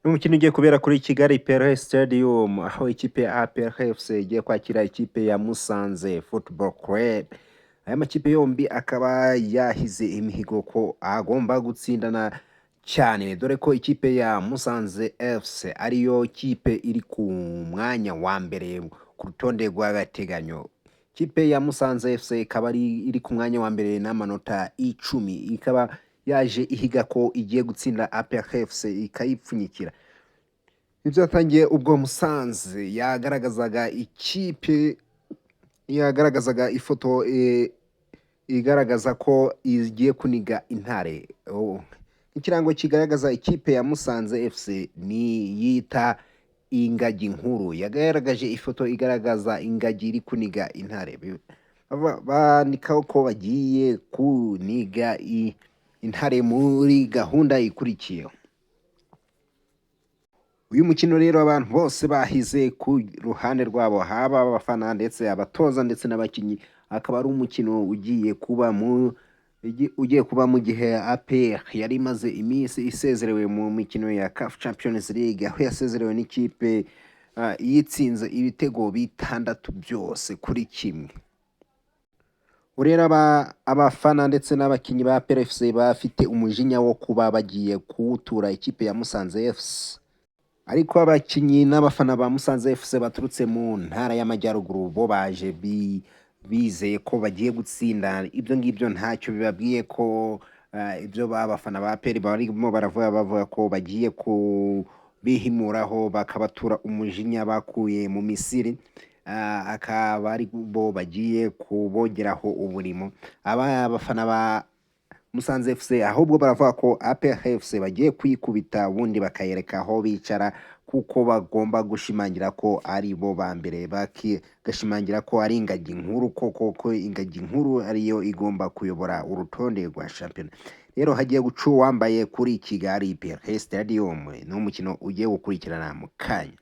Umukino ugiye kubera kuri Kigali Pele Stadium aho ikipe ya APR FC igiye kwakira ikipe ya Musanze Football Club. Aya makipe yombi akaba yahize imihigo ko agomba gutsindana cyane, dore ko ikipe ya Musanze FC ariyo kipe iri ku mwanya wa mbere ku rutonde rw'agateganyo. Ikipe ya Musanze FC ikaba iri ku mwanya wa mbere n'amanota 10, ikaba yaje ihiga ko igiye gutsinda APR FC ikayipfunyikira. Ibyo yatangiye ubwo Musanze yagaragazaga ifoto igaragaza ko igiye kuniga Intare. Ikirango kigaragaza ikipe ya Musanze FC ni yita ingagi nkuru, yagaragaje ifoto igaragaza ingagi iri kuniga Intare. Bandikaho ko bagiye kuniga Intare muri gahunda ikurikiyeho. Uyu mukino rero abantu bose bahize ku ruhande rwabo, haba abafana ndetse abatoza ndetse n'abakinnyi, akaba ari umukino ugiye kuba mu gihe APR yari imaze iminsi isezerewe mu mikino ya CAF Champions League, aho yasezerewe n'ikipe yitsinze ibitego 6 byose kuri kimwe. Urera abafana ndetse n'abakinnyi ba APR FC bafite umujinya wo kuba bagiye kuwutura ikipe ya Musanze FC. Ariko abakinnyi n'abafana ba Musanze FC baturutse mu ntara y'Amajyaruguru bo baje bizeye ko bagiye gutsinda. Ibyo ngibyo ntacyo bibabwiye ko ibyo abafana ba APR barimo bavuga ko bagiye kubihimuraho bakabatura umujinya bakuye mu Misiri, akaba ari bo bagiye kubogeraho uburimo. Abafana ba Musanze FC ahubwo baravuga ko APR FC bagiye kwikubita ubundi bakayereka aho bicara, kuko bagomba gushimangira ko ari bo ba mbere, gashimangira ko ari ingagi nkuru, ko ingagi nkuru ariyo igomba kuyobora urutonde rwa shampiyona. Rero hagiye guca uwambaye kuri Kigali Pele Stadium, ni umukino ugiye gukurikirana mu kanya.